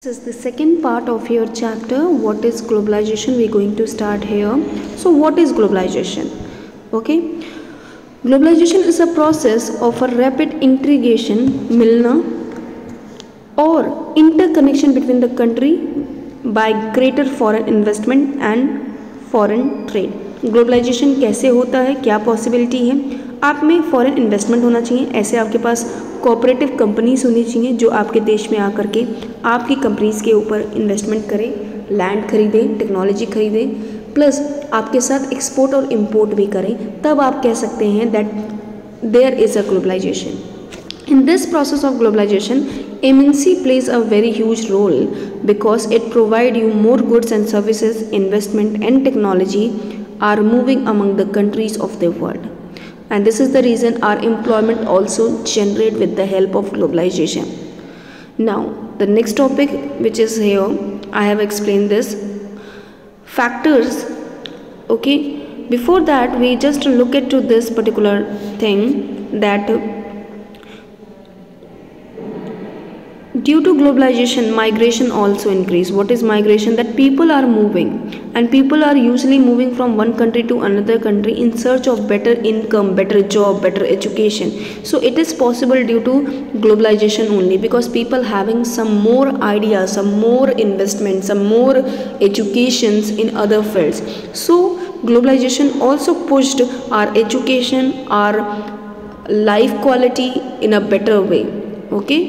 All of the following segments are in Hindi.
This is the second part of your chapter. What is globalization? We're going to start here. So what is globalization? Okay, globalization is a process of a rapid integration, milna, or interconnection between the country by greater foreign investment and foreign trade. Globalisation कैसे होता है, क्या पॉसिबिलिटी है? आप में फॉरेन इन्वेस्टमेंट होना चाहिए, ऐसे आपके पास कोऑपरेटिव कंपनीज होनी चाहिए जो आपके देश में आकर के आपकी कंपनीज़ के ऊपर इन्वेस्टमेंट करें, लैंड खरीदें, टेक्नोलॉजी खरीदें, प्लस आपके साथ एक्सपोर्ट और इम्पोर्ट भी करें, तब आप कह सकते हैं that there is a globalisation. In this process of globalization, MNC plays a very huge role because it provides you more goods and services, investment and technology are moving among the countries of the world. And this is the reason our employment also generate with the help of globalization. Now, the next topic which is here, I have explained this. Factors, okay. Before that, we just look into this particular thing that due to globalization, migration also increase. What is migration? That people are moving, and people are usually moving from one country to another country in search of better income, better job, better education. So it is possible due to globalization only, because people having some more ideas, some more investment, some more educations in other fields. So globalization also pushed our education, our life quality in a better way. Okay.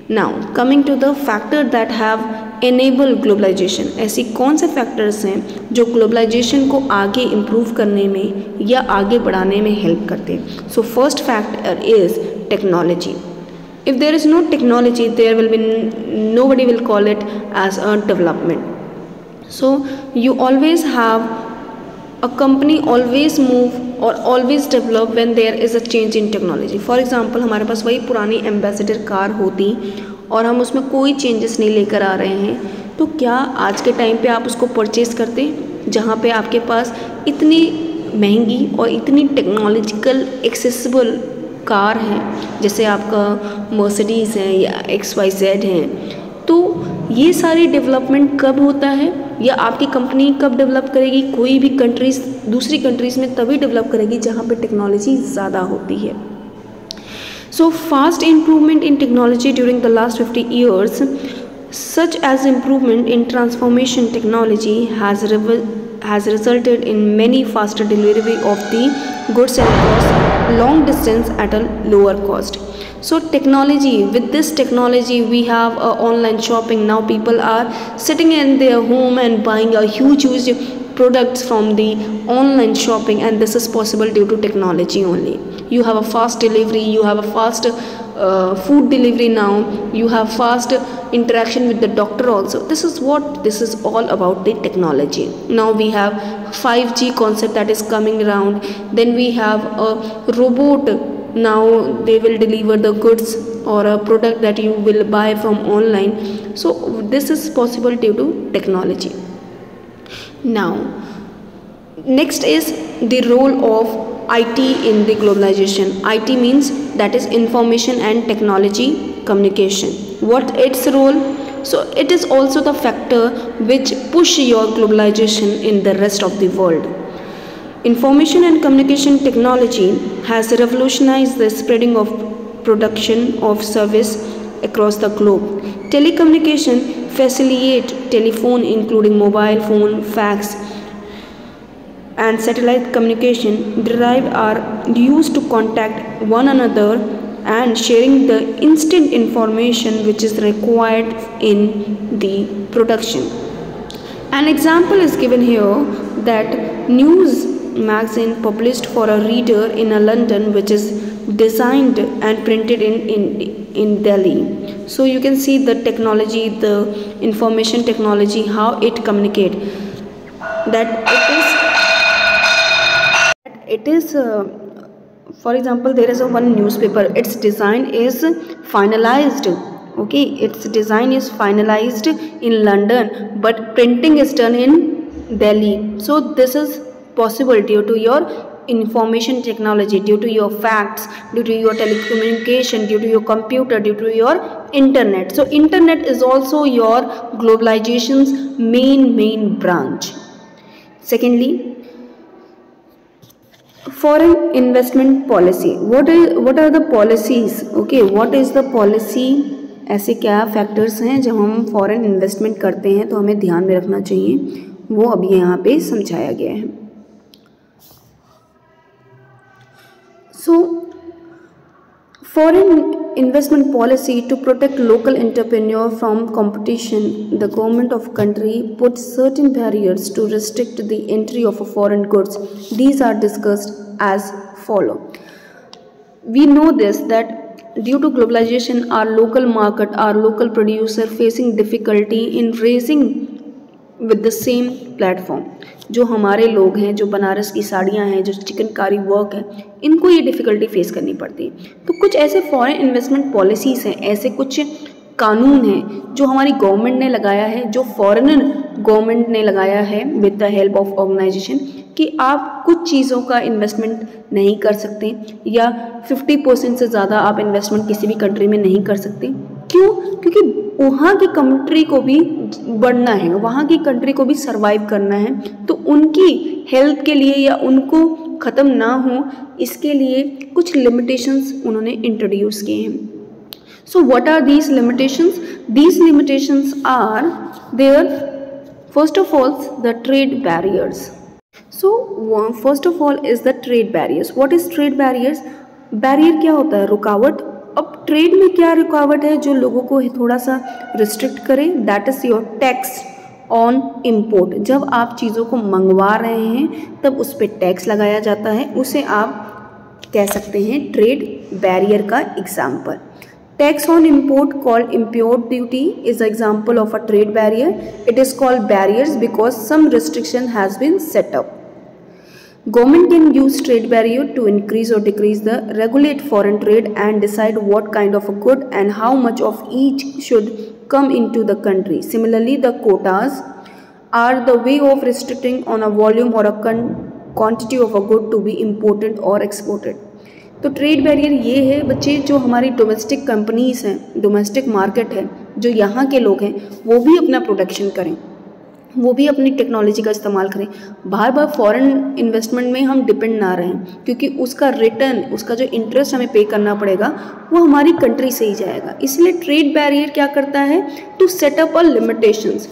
Now coming to the factor that have enabled globalization. ऐसी कौन से फैक्टर्स हैं जो ग्लोबलाइजेशन को आगे इम्प्रूव करने में या आगे बढ़ाने में हेल्प करते हैं? So first factor is technology. If there is no technology, there will be nobody will call it as a development. So you always have a company always move or always develop when there is a change in technology. For example, हमारे पास वही पुरानी एम्बेसडर कार होती और हम उसमें कोई चेंजेस नहीं लेकर आ रहे हैं, तो क्या आज के टाइम पे आप उसको परचेज़ करते जहाँ पे आपके पास इतनी महंगी और इतनी टेक्नोलॉजिकल एक्सेसिबल कार है, जैसे आपका मर्सिडीज़ है या XYZ है? तो ये सारी डेवलपमेंट कब होता है या आपकी कंपनी कब डेवलप करेगी? कोई भी कंट्रीज़ दूसरी कंट्रीज़ में तभी डेवलप करेगी जहाँ पे टेक्नोलॉजी ज़्यादा होती है. So fast improvement in technology during the last 50 years, such as improvement in transformation technology has resulted in many faster delivery of the goods and across long distance at a lower cost. So technology, with this technology we have online shopping. Now people are sitting in their home and buying a huge products from the online shopping, and this is possible due to technology only. You have a fast delivery, you have a fast food delivery now, you have fast interaction with the doctor also. This is all about the technology. Now we have 5G concept that is coming around. Then we have a robot. Now they will deliver the goods or a product that you will buy from online. So this is possible due to technology. Now next is the role of IT in the globalization. IT means that is information and technology communication. What its role? So it is also the factor which push your globalization in the rest of the world. Information and communication technology has revolutionized the spreading of production of service across the globe. Telecommunication facilitate telephone, including mobile phone, fax, and satellite communication derived are used to contact one another and sharing the instant information which is required in the production. An example is given here that news magazine published for a reader in a London, which is designed and printed in Delhi. So you can see the technology, the information technology, how it communicate. That it is for example, there is a one newspaper, its design is finalized. Okay, its design is finalized in London, but printing is done in Delhi. So this is possible due to your information technology, due to your facts, due to your telecommunication, due to your computer, due to your internet. So internet is also your globalization's main branch. Secondly, foreign investment policy. What are the policies? Okay, what is the policy? ऐसे क्या फैक्टर्स हैं जब हम फॉरेन इन्वेस्टमेंट करते हैं तो हमें ध्यान में रखना चाहिए, वो अभी यहाँ पे समझाया गया है. So, foreign investment policy to protect local entrepreneur from competition. The government of country puts certain barriers to restrict the entry of foreign goods. These are discussed as follow. We know this that due to globalization, our local market, our local producer facing difficulty in raising with the same platform. जो हमारे लोग हैं, जो बनारस की साड़ियाँ हैं, जो चिकनकारी वर्क है, इनको ये डिफ़िकल्टी फेस करनी पड़ती है. तो कुछ ऐसे फॉरेन इन्वेस्टमेंट पॉलिसीज़ हैं, ऐसे कुछ कानून हैं जो हमारी गवर्नमेंट ने लगाया है, जो फॉरेनर गवर्नमेंट ने लगाया है with the help of organisation, कि आप कुछ चीज़ों का इन्वेस्टमेंट नहीं कर सकते या 50% से ज़्यादा आप इन्वेस्टमेंट किसी भी कंट्री में नहीं कर सकते. क्यों? क्योंकि वहाँ की कंट्री को भी बढ़ना है, वहाँ की कंट्री को भी सरवाइव करना है. तो उनकी हेल्प के लिए या उनको ख़त्म ना हो, इसके लिए कुछ लिमिटेशंस उन्होंने इंट्रोड्यूस किए हैं. So what are these limitations? These limitations are there. First of all the trade barriers. So first of all is the trade barriers. What is trade barriers? Barrier क्या होता है? रुकावट. अब ट्रेड में क्या रुकावट है जो लोगों को थोड़ा सा रिस्ट्रिक्ट करे? That is your tax on import. जब आप चीज़ों को मंगवा रहे हैं तब उस पर टैक्स लगाया जाता है, उसे आप कह सकते हैं ट्रेड बैरियर का example. Tax on import called import duty is an example of a trade barrier. It is called barriers because some restriction has been set up. Government can use trade barrier to increase or decrease the regulate foreign trade and decide what kind of a good and how much of each should come into the country. Similarly, the quotas are the way of restricting on a volume or a quantity of a good to be imported or exported. तो ट्रेड बैरियर ये है बच्चे, जो हमारी डोमेस्टिक कंपनीज़ हैं, डोमेस्टिक मार्केट है, जो यहाँ के लोग हैं वो भी अपना प्रोडक्शन करें, वो भी अपनी टेक्नोलॉजी का इस्तेमाल करें. बार फॉरेन इन्वेस्टमेंट में हम डिपेंड ना रहें, क्योंकि उसका रिटर्न, उसका जो इंटरेस्ट हमें पे करना पड़ेगा वो हमारी कंट्री से ही जाएगा. इसलिए ट्रेड बैरियर क्या करता है? To set up a limitations.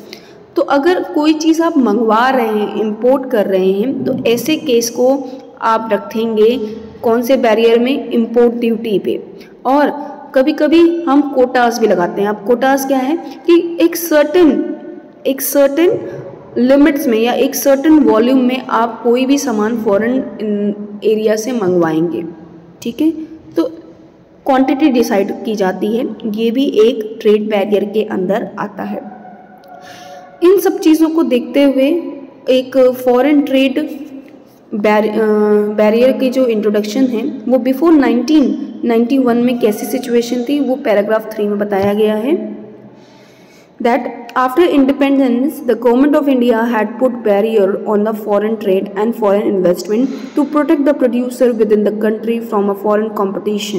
तो अगर कोई चीज़ आप मंगवा रहे हैं, इम्पोर्ट कर रहे हैं, तो ऐसे केस को आप रखेंगे कौन से बैरियर में? इम्पोर्ट ड्यूटी पे. और कभी कभी हम कोटास भी लगाते हैं. अब कोटास क्या है कि एक सर्टेन लिमिट्स में या एक सर्टेन वॉल्यूम में आप कोई भी सामान फॉरेन एरिया से मंगवाएंगे, ठीक है, तो क्वांटिटी डिसाइड की जाती है. ये भी एक ट्रेड बैरियर के अंदर आता है. इन सब चीज़ों को देखते हुए एक फॉरेन ट्रेड बैरियर की जो इंट्रोडक्शन है वो बिफोर 1991 में कैसी सिचुएशन थी वो पैराग्राफ 3 में बताया गया है. That after independence the government of India had put barrier on the foreign trade and foreign investment to protect the producer within the country from a foreign competition.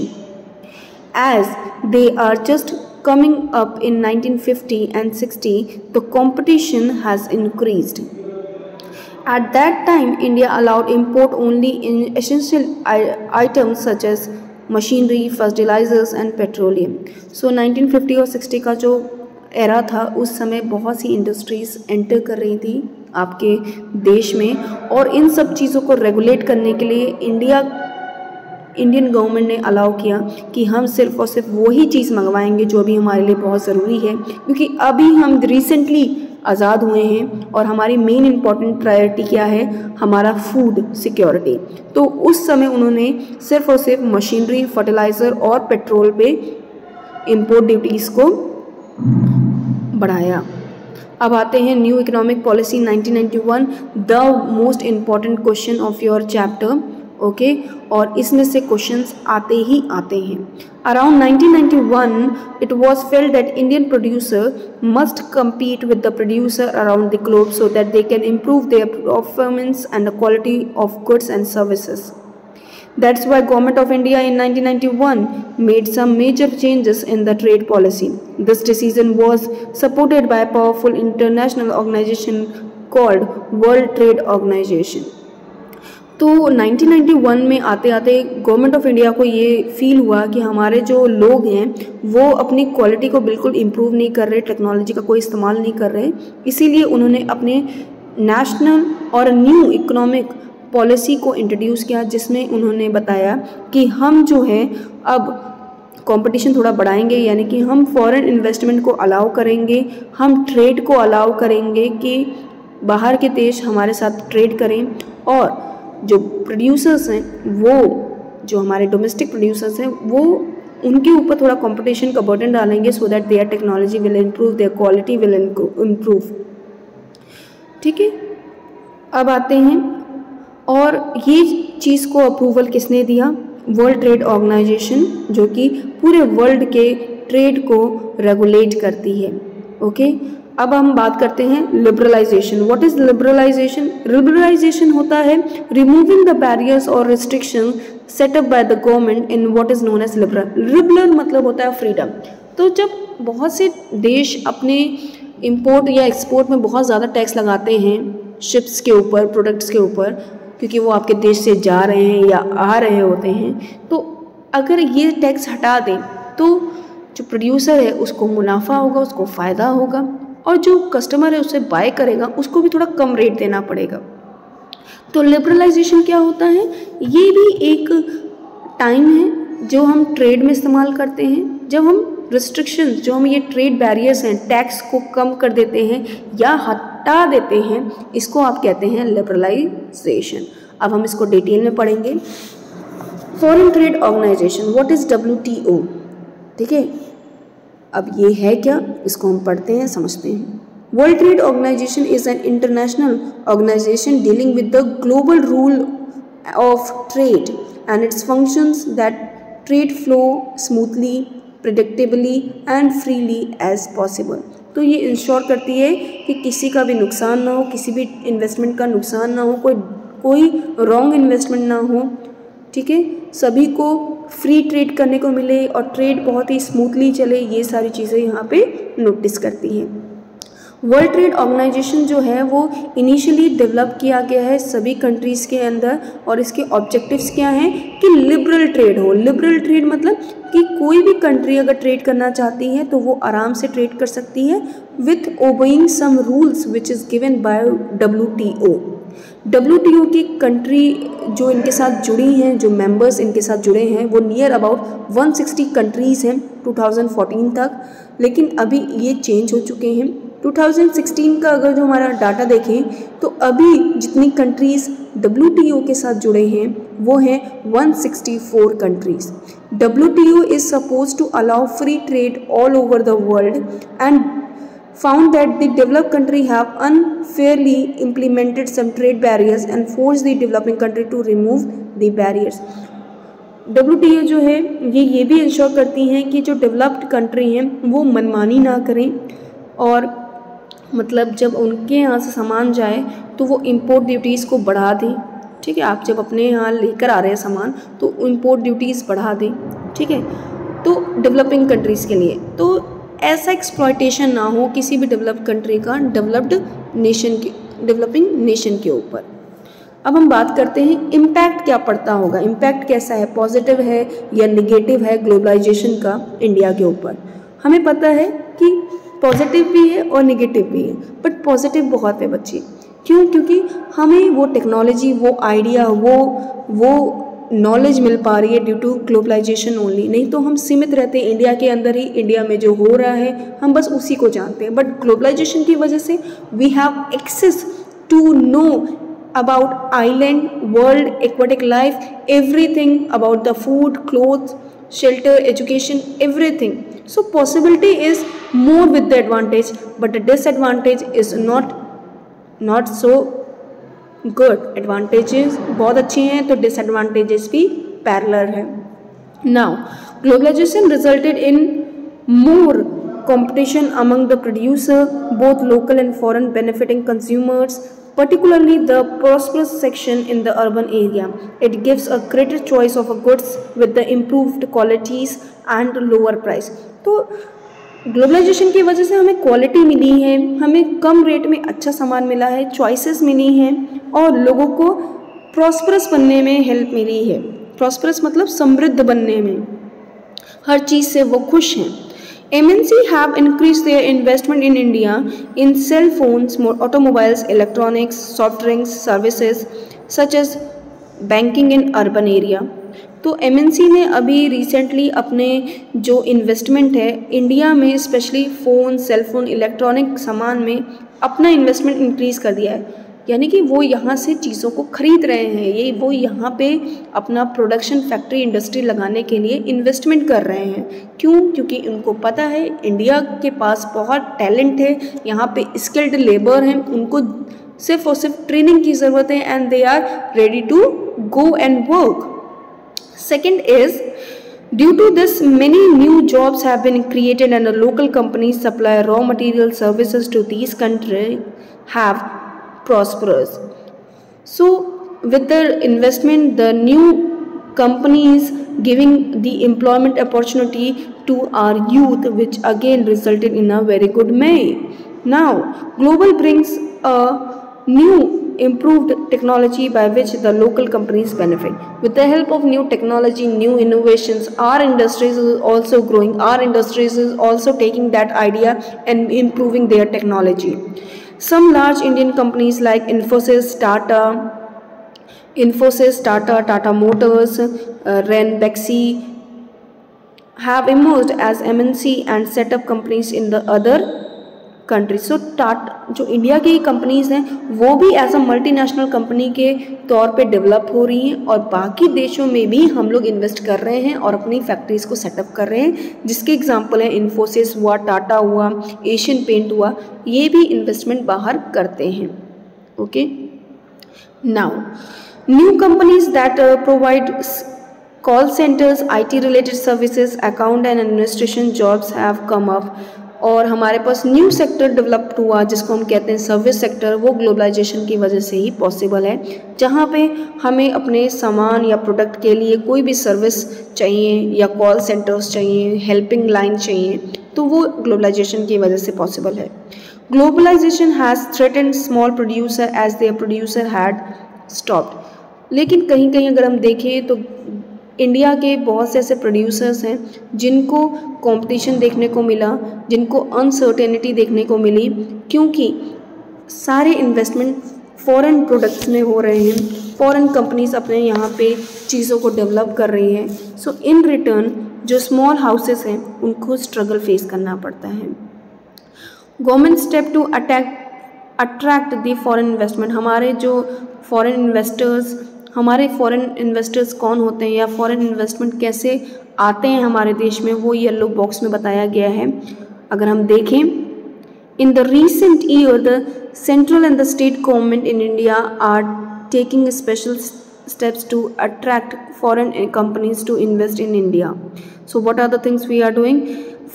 As they are just coming up in 1950 and 60, the competition has increased. At that time, India allowed import only in essential items such as machinery, fertilizers and petroleum. So 1950 और 60 का जो एरा था, उस समय बहुत सी इंडस्ट्रीज़ एंटर कर रही थी आपके देश में, और इन सब चीज़ों को रेगुलेट करने के लिए इंडियन गवर्नमेंट ने अलाउ किया कि हम सिर्फ और सिर्फ वही चीज़ मंगवाएंगे जो अभी हमारे लिए बहुत ज़रूरी है, क्योंकि अभी हम रिसेंटली आज़ाद हुए हैं और हमारी मेन इम्पॉर्टेंट प्रायोरिटी क्या है? हमारा फूड सिक्योरिटी. तो उस समय उन्होंने सिर्फ और सिर्फ मशीनरी, फर्टिलाइज़र और पेट्रोल पे इम्पोर्ट ड्यूटीज़ को बढ़ाया. अब आते हैं new economic policy 1991, the most important question of your chapter. Okay और इसमें से क्वेश्चंस आते ही आते हैं। Around 1991 it was failed that Indian producer must compete with the producer around the globe so that they can improve their performance and the quality of goods and services. That's why Government of India in 1991 made some major changes in the trade policy. This decision was supported by a powerful international organization called World Trade Organization. तो 1991 में आते आते गवर्नमेंट ऑफ इंडिया को ये फील हुआ कि हमारे जो लोग हैं वो अपनी क्वालिटी को बिल्कुल इम्प्रूव नहीं कर रहे, टेक्नोलॉजी का कोई इस्तेमाल नहीं कर रहे, इसीलिए उन्होंने अपने नेशनल और न्यू इकोनॉमिक पॉलिसी को इंट्रोड्यूस किया, जिसमें उन्होंने बताया कि हम जो है अब कंपटीशन थोड़ा बढ़ाएंगे, यानी कि हम फॉरेन इन्वेस्टमेंट को अलाउ करेंगे, हम ट्रेड को अलाउ करेंगे कि बाहर के देश हमारे साथ ट्रेड करें, और जो प्रोड्यूसर्स हैं वो जो हमारे डोमेस्टिक प्रोड्यूसर्स हैं वो उनके ऊपर थोड़ा कंपटीशन का बर्डन डालेंगे so that there technology will improve, there quality will improve. ठीक है, अब आते हैं, और ये चीज़ को अप्रूवल किसने दिया? वर्ल्ड ट्रेड ऑर्गेनाइजेशन, जो कि पूरे वर्ल्ड के ट्रेड को रेगुलेट करती है। ओके, अब हम बात करते हैं liberalisation. What is liberalisation? Liberalisation होता है रिमूविंग द बैरियर्स और restriction set up by the government in what is known as liberal. Liberal मतलब होता है फ्रीडम। तो जब बहुत से देश अपने इंपोर्ट या एक्सपोर्ट में बहुत ज़्यादा टैक्स लगाते हैं शिप्स के ऊपर, प्रोडक्ट्स के ऊपर, क्योंकि वो आपके देश से जा रहे हैं या आ रहे होते हैं, तो अगर ये टैक्स हटा दें तो जो प्रोड्यूसर है उसको मुनाफा होगा, उसको फ़ायदा होगा, और जो कस्टमर है उसे बाय करेगा उसको भी थोड़ा कम रेट देना पड़ेगा। तो लिबरलाइजेशन क्या होता है? ये भी एक टाइम है जो हम ट्रेड में इस्तेमाल करते हैं, जब हम रिस्ट्रिक्शंस, जो हम ये ट्रेड बैरियर्स हैं, टैक्स को कम कर देते हैं या हटा देते हैं, इसको आप कहते हैं लिबरलाइजेशन। अब हम इसको डिटेल में पढ़ेंगे। Foreign trade organisation, what is WTO? ठीक है, अब ये है क्या, इसको हम पढ़ते हैं, समझते हैं। World trade organization is an international organization dealing with the global rule of trade and its functions that trade flow smoothly, predictably and freely as possible. तो ये इंश्योर करती है कि किसी का भी नुकसान ना हो, किसी भी इन्वेस्टमेंट का नुकसान ना हो, कोई रॉन्ग इन्वेस्टमेंट ना हो। ठीक है, सभी को फ्री ट्रेड करने को मिले और ट्रेड बहुत ही स्मूथली चले, ये सारी चीज़ें यहाँ पे नोटिस करती हैं। वर्ल्ड ट्रेड ऑर्गेनाइजेशन जो है वो इनिशियली डेवलप किया गया है सभी कंट्रीज़ के अंदर, और इसके ऑब्जेक्टिव्स क्या हैं कि लिबरल ट्रेड हो। लिबरल ट्रेड मतलब कि कोई भी कंट्री अगर ट्रेड करना चाहती है तो वो आराम से ट्रेड कर सकती है with obeying some rules which is given by WTO। WTO की कंट्री जो इनके साथ जुड़ी हैं, जो मेंबर्स इनके साथ जुड़े हैं, वो नियर अबाउट 160 कंट्रीज़ हैं 2014 तक, लेकिन अभी ये चेंज हो चुके हैं। 2016 का अगर जो हमारा डाटा देखें तो अभी जितनी कंट्रीज़ WTO के साथ जुड़े हैं वो हैं 164 countries. WTO is suppose to allow free trade all over the world and found that the developed country have unfairly implemented some trade barriers and forced the developing country to remove the barriers. WTO जो है ये भी इंश्योर करती हैं कि जो डेवलप्ड कंट्री हैं वो मनमानी ना करें, और मतलब जब उनके यहाँ से सामान जाए तो वो इंपोर्ट ड्यूटीज़ को बढ़ा दें। ठीक है, आप जब अपने यहाँ लेकर आ रहे हैं सामान तो इंपोर्ट ड्यूटीज़ बढ़ा दें। ठीक है, तो डेवलपिंग कंट्रीज़ के लिए तो ऐसा एक्सप्लॉयटेशन ना हो किसी भी डेवलप्ड कंट्री का डेवलपिंग नेशन के ऊपर। अब हम बात करते हैं इम्पैक्ट क्या पड़ता होगा, इम्पैक्ट कैसा है, पॉजिटिव है या निगेटिव है ग्लोबलाइजेशन का इंडिया के ऊपर। हमें पता है कि पॉजिटिव भी है और निगेटिव भी है, बट पॉजिटिव बहुत है बच्चे। क्यों? क्योंकि हमें वो टेक्नोलॉजी, वो आइडिया, वो नॉलेज मिल पा रही है ड्यू टू ग्लोबलाइजेशन ओनली। नहीं तो हम सीमित रहते हैं इंडिया के अंदर ही, इंडिया में जो हो रहा है हम बस उसी को जानते हैं, बट ग्लोबलाइजेशन की वजह से we have access to know about island, world, aquatic life, everything about the food, clothes, shelter, education, everything. So possibility is more with the advantage, but the disadvantage is not so good, advantages बहुत अच्छी हैं तो डिसएडवांटेजेस भी पैरेलल है. Now globalisation resulted in more competition among the producer, both local and foreign, benefiting consumers, particularly the prosperous section in the urban area. It gives a greater choice of goods with the improved qualities and lower price. तो ग्लोबलाइजेशन की वजह से हमें क्वालिटी मिली है, हमें कम रेट में अच्छा सामान मिला है, चॉइसेस मिली हैं और लोगों को प्रॉस्परस बनने में हेल्प मिली है. प्रॉस्परस मतलब समृद्ध बनने में, हर चीज़ से वो खुश हैं. MNC have increased their investment in India in cell phones, automobiles, electronics, soft drinks, services such as banking in urban area. तो MNC ने अभी रिसेंटली अपने जो इन्वेस्टमेंट है इंडिया में स्पेशली फ़ोन, सेलफोन, इलेक्ट्रॉनिक सामान में अपना इन्वेस्टमेंट इंक्रीज़ कर दिया है. यानी कि वो यहाँ से चीज़ों को ख़रीद रहे हैं, ये वो यहाँ पे अपना प्रोडक्शन फैक्ट्री इंडस्ट्री लगाने के लिए इन्वेस्टमेंट कर रहे हैं. क्यों? क्योंकि उनको पता है इंडिया के पास बहुत टैलेंट है, यहाँ पे स्किल्ड लेबर हैं, उनको सिर्फ और सिर्फ ट्रेनिंग की ज़रूरत है and they are ready to go and work. Second is due to this many new jobs have been created and the local companies supply raw material services to these countries have prosperous. So with the investment the new companies giving the employment opportunity to our youth which again resulted in a very good May. Now global brings a new improved technology by which the local companies benefit. With the help of new technology, new innovations, our industries is also growing, our industries is also taking that idea and improving their technology. Some large Indian companies like Infosys, Tata Motors, Ranbaxy have emerged as MNC and set up companies in the other countries. So Tata जो इंडिया की कंपनीज़ हैं वो भी एज अ मल्टीनेशनल कंपनी के तौर पे डेवलप हो रही हैं और बाकी देशों में भी हम लोग इन्वेस्ट कर रहे हैं और अपनी फैक्ट्रीज़ को सेटअप कर रहे हैं, जिसके एग्जांपल है इन्फोसिस हुआ, टाटा हुआ, एशियन पेंट हुआ, ये भी इन्वेस्टमेंट बाहर करते हैं. Okay, now new companies that provide call centres, IT related services, account and administration jobs have come up. और हमारे पास न्यू सेक्टर डेवलप हुआ जिसको हम कहते हैं सर्विस सेक्टर, वो ग्लोबलाइजेशन की वजह से ही पॉसिबल है, जहाँ पे हमें अपने सामान या प्रोडक्ट के लिए कोई भी सर्विस चाहिए या कॉल सेंटर्स चाहिए, हेल्पिंग लाइन चाहिए, तो वो ग्लोबलाइजेशन की वजह से पॉसिबल है. Globalisation has threatened small producer as their producer had stopped. लेकिन कहीं कहीं अगर हम देखें तो इंडिया के बहुत से ऐसे प्रोड्यूसर्स हैं जिनको कंपटीशन देखने को मिला, जिनको अनसर्टेनिटी देखने को मिली, क्योंकि सारे इन्वेस्टमेंट फॉरेन प्रोडक्ट्स में हो रहे हैं, फॉरेन कंपनीज अपने यहाँ पे चीज़ों को डेवलप कर रही हैं. सो इन रिटर्न जो स्मॉल हाउसेस हैं उनको स्ट्रगल फेस करना पड़ता है. Government step to attract the foreign investment. हमारे फॉरेन इन्वेस्टर्स कौन होते हैं या फॉरेन इन्वेस्टमेंट कैसे आते हैं हमारे देश में, वो येलो बॉक्स में बताया गया है. अगर हम देखें, in the recent year the central and the state government in India are taking special steps to attract foreign companies to invest in India. So what are the things we are doing?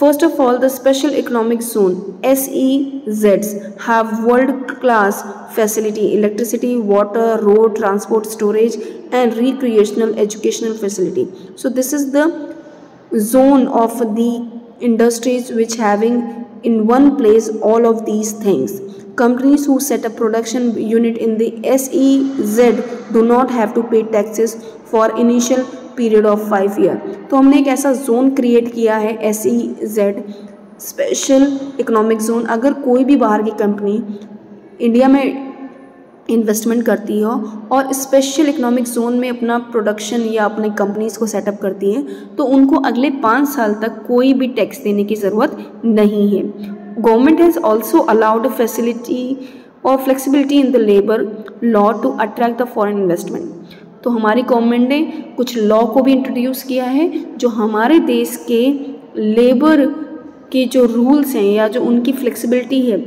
First of all, the Special Economic Zone SEZs have world-class facility, electricity, water, road, transport, storage and recreational educational facility. So this is the zone of the industries which having in one place all of these things. Companies who set up production unit in the SEZ do not have to pay taxes for initial period of 5 years. तो हमने एक ऐसा जोन क्रिएट किया है SEZ, स्पेशल इकोनॉमिक जोन. अगर कोई भी बाहर की कंपनी इंडिया में इन्वेस्टमेंट करती हो और स्पेशल इकोनॉमिक जोन में अपना प्रोडक्शन या अपने कंपनीज़ को सेटअप करती है तो उनको अगले 5 साल तक कोई भी टैक्स देने की ज़रूरत नहीं है. Government has also allowed a facility or flexibility in the labor law to attract the foreign investment. तो हमारी गवर्नमेंट ने कुछ लॉ को भी इंट्रोड्यूस किया है जो हमारे देश के लेबर के जो रूल्स हैं या जो उनकी फ्लेक्सिबिलिटी है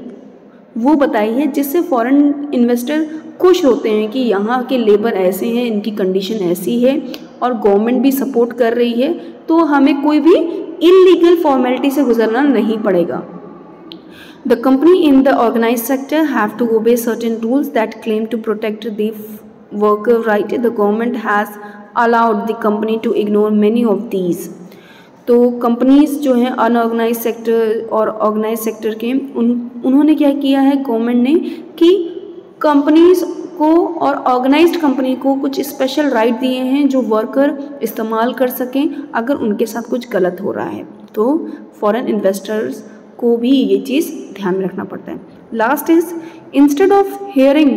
वो बताई है, जिससे फॉरेन इन्वेस्टर खुश होते हैं कि यहाँ के लेबर ऐसे हैं, इनकी कंडीशन ऐसी है और गवर्नमेंट भी सपोर्ट कर रही है, तो हमें कोई भी इलीगल फॉर्मेलिटी से गुजरना नहीं पड़ेगा। The company in the organized sector have to obey certain rules that claim to protect the worker right. The government has allowed the company to ignore many of these. तो कंपनीज जो हैं अनऑर्गेनाइज सेक्टर और ऑर्गेनाइज सेक्टर के उन्होंने क्या किया है गवर्नमेंट ने कि कंपनीज को और ऑर्गेनाइज्ड कंपनी को कुछ स्पेशल राइट दिए हैं जो वर्कर इस्तेमाल कर सकें अगर उनके साथ कुछ गलत हो रहा है। तो फॉरेन इन्वेस्टर्स को भी ये चीज़ ध्यान में रखना पड़ता है। Last is instead of hiring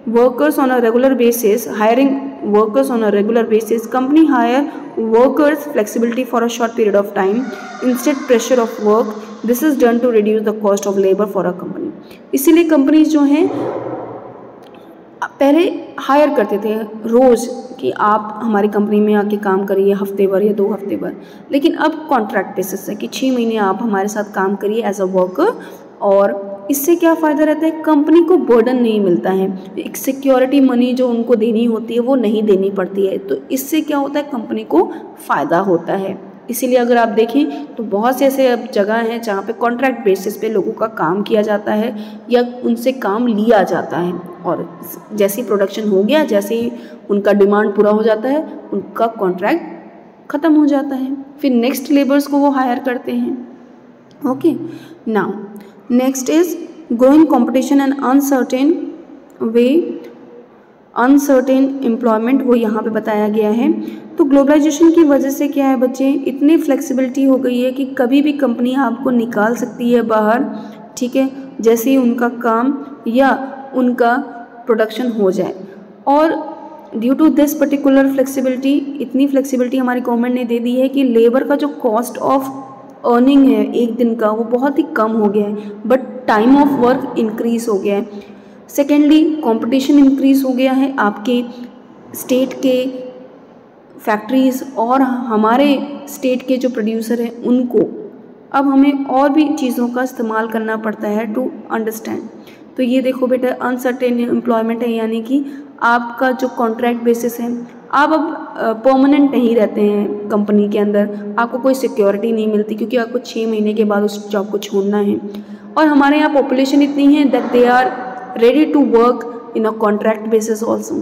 workers on a regular basis, company hire workers flexibility for a short period of time instead pressure of work. This is done to reduce the cost of labor for a company. इसीलिए कंपनीज जो हैं पहले हायर करते थे रोज़ कि आप हमारी कंपनी में आके काम करिए हफ्ते भर या 2 हफ्ते भर, लेकिन अब कॉन्ट्रैक्ट बेसिस है कि 6 महीने आप हमारे साथ काम करिए एज अ वर्कर। और इससे क्या फ़ायदा रहता है, कंपनी को बर्डन नहीं मिलता है, एक सिक्योरिटी मनी जो उनको देनी होती है वो नहीं देनी पड़ती है, तो इससे क्या होता है कंपनी को फ़ायदा होता है। इसीलिए अगर आप देखें तो बहुत से ऐसे अब जगह हैं जहाँ पे कॉन्ट्रैक्ट बेसिस पे लोगों का काम किया जाता है या उनसे काम लिया जाता है, और जैसे ही प्रोडक्शन हो गया, जैसे ही उनका डिमांड पूरा हो जाता है, उनका कॉन्ट्रैक्ट ख़त्म हो जाता है, फिर नेक्स्ट लेबर्स को वो हायर करते हैं। Okay, now next is growing competition and uncertain employment, वो यहाँ पे बताया गया है। तो ग्लोबलाइजेशन की वजह से क्या है बच्चे, इतनी फ्लेक्सिबिलिटी हो गई है कि कभी भी कंपनी आपको निकाल सकती है बाहर, ठीक है, जैसे ही उनका काम या उनका प्रोडक्शन हो जाए। और due to this particular flexibility, इतनी फ्लेक्सिबिलिटी हमारी गवर्नमेंट ने दे दी है कि लेबर का जो कॉस्ट ऑफ अर्निंग है एक दिन का वो बहुत ही कम हो गया है, but time of work increase हो गया है। सेकेंडली कंपटीशन इंक्रीज़ हो गया है, आपके स्टेट के फैक्ट्रीज़ और हमारे स्टेट के जो प्रोड्यूसर हैं उनको अब हमें और भी चीज़ों का इस्तेमाल करना पड़ता है टू अंडरस्टैंड। तो ये देखो बेटा, अनसर्टेन एम्प्लॉयमेंट है, यानी कि आपका जो कॉन्ट्रैक्ट बेसिस है, आप अब परमानेंट नहीं रहते हैं कंपनी के अंदर, आपको कोई सिक्योरिटी नहीं मिलती क्योंकि आपको 6 महीने के बाद उस जॉब को छोड़ना है। और हमारे यहाँ पॉपुलेशन इतनी है that they are ready to work in a contract basis also.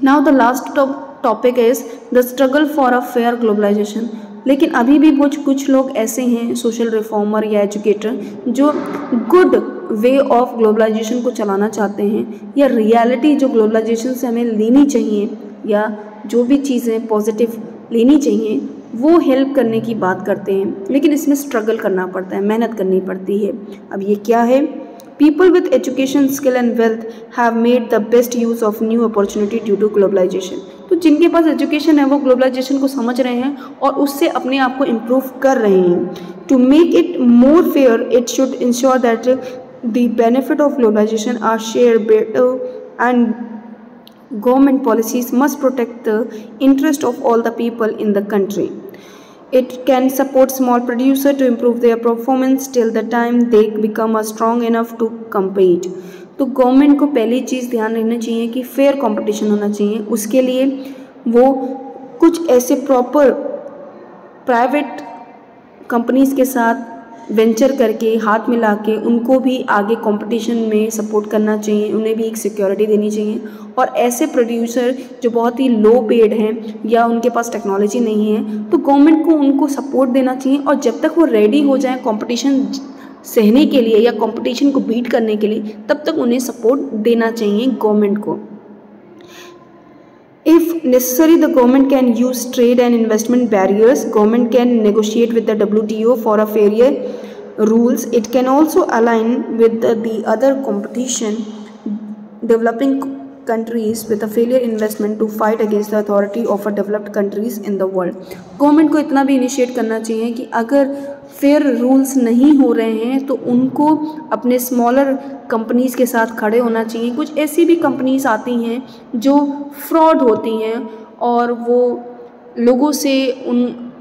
Now the last topic is the struggle for a fair globalisation. लेकिन अभी भी कुछ लोग ऐसे हैं सोशल रिफॉर्मर या एजुकेटर जो गुड वे ऑफ ग्लोबलाइजेशन को चलाना चाहते हैं, या रियलिटी जो ग्लोबलाइजेशन से हमें लेनी चाहिए या जो भी चीज़ें पॉजिटिव लेनी चाहिए वो हेल्प करने की बात करते हैं, लेकिन इसमें स्ट्रगल करना पड़ता है, मेहनत करनी पड़ती है। अब ये क्या है, People with education, skill and wealth have made the best use of new opportunity due to globalization. तो जिनके पास एजुकेशन है वो ग्लोबलाइजेशन को समझ रहे हैं और उससे अपने आप को इम्प्रूव कर रहे हैं। To make it more fair, it should ensure that the benefit of globalization are shared better, and government policies must protect the interest of all the people in the country. It can support small producers to improve their performance till the time they become strong enough to compete. तो गवर्नमेंट को पहली चीज़ ध्यान रखना चाहिए कि फेयर कंपटीशन होना चाहिए। उसके लिए वो कुछ ऐसे प्रॉपर प्राइवेट कंपनीज़ के साथ वेंचर करके हाथ मिला के उनको भी आगे कंपटीशन में सपोर्ट करना चाहिए, उन्हें भी एक सिक्योरिटी देनी चाहिए। और ऐसे प्रोड्यूसर जो बहुत ही लो पेड हैं या उनके पास टेक्नोलॉजी नहीं है तो गवर्नमेंट को उनको सपोर्ट देना चाहिए, और जब तक वो रेडी हो जाए कंपटीशन सहने के लिए या कंपटीशन को बीट करने के लिए तब तक उन्हें सपोर्ट देना चाहिए गवर्नमेंट को। If necessary, the government can use trade and investment barriers. Government can negotiate with the WTO for a fairer rules. It can also align with the other competition developing countries with a failure investment to fight against the authority of a developed countries in the world. Government को इतना भी इनिशिएट करना चाहिए कि अगर फेयर रूल्स नहीं हो रहे हैं तो उनको अपने स्मॉलर कंपनीज़ के साथ खड़े होना चाहिए। कुछ ऐसी भी कंपनीज़ आती हैं जो फ्रॉड होती हैं और वो लोगों से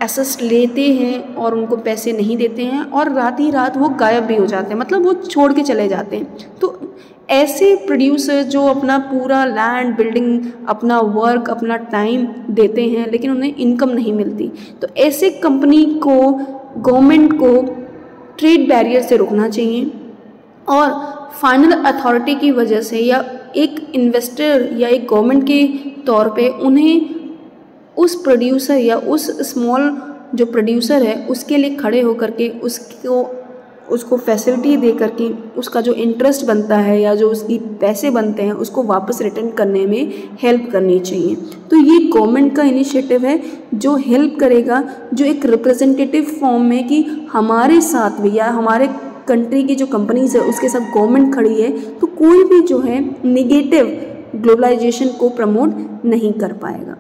एसेट लेते हैं और उनको पैसे नहीं देते हैं और रात ही रात वो गायब भी हो जाते हैं, मतलब वो छोड़ के चले जाते हैं। तो ऐसे प्रोड्यूसर जो अपना पूरा लैंड, बिल्डिंग, अपना वर्क, अपना टाइम देते हैं लेकिन उन्हें इनकम नहीं मिलती, तो ऐसे कंपनी को, गवर्नमेंट को ट्रेड बैरियर से रोकना चाहिए और फाइनल अथॉरिटी की वजह से या एक इन्वेस्टर या एक गवर्नमेंट के तौर पे उन्हें उस प्रोड्यूसर या उस स्मॉल जो प्रोड्यूसर है उसके लिए खड़े होकर के उसको फैसिलिटी दे करके उसका जो इंटरेस्ट बनता है या जो उसकी पैसे बनते हैं उसको वापस रिटर्न करने में हेल्प करनी चाहिए। तो ये गवर्नमेंट का इनिशिएटिव है जो हेल्प करेगा, जो एक रिप्रेजेंटेटिव फॉर्म में कि हमारे साथ भी या हमारे कंट्री की जो कंपनीज है उसके साथ गवर्नमेंट खड़ी है, तो कोई भी जो है निगेटिव ग्लोबलाइजेशन को प्रमोट नहीं कर पाएगा।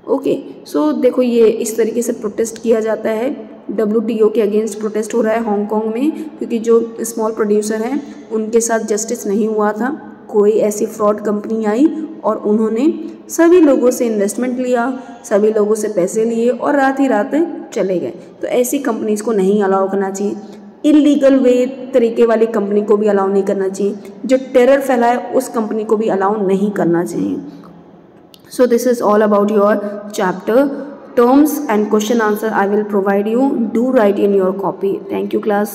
ओके, सो देखो ये इस तरीके से प्रोटेस्ट किया जाता है, WTO के अगेंस्ट प्रोटेस्ट हो रहा है हांगकांग में, क्योंकि जो स्मॉल प्रोड्यूसर हैं उनके साथ जस्टिस नहीं हुआ था। कोई ऐसी फ्रॉड कंपनी आई और उन्होंने सभी लोगों से इन्वेस्टमेंट लिया, सभी लोगों से पैसे लिए और रात ही रात चले गए। तो ऐसी कंपनीज़ को नहीं अलाउ करना चाहिए, इलीगल वे तरीके वाली कंपनी को भी अलाउ नहीं करना चाहिए, जो टेरर फैलाए उस कंपनी को भी अलाउ नहीं करना चाहिए। So this is all about your chapter. Terms and question answer I will provide you. Do write in your copy. Thank you class.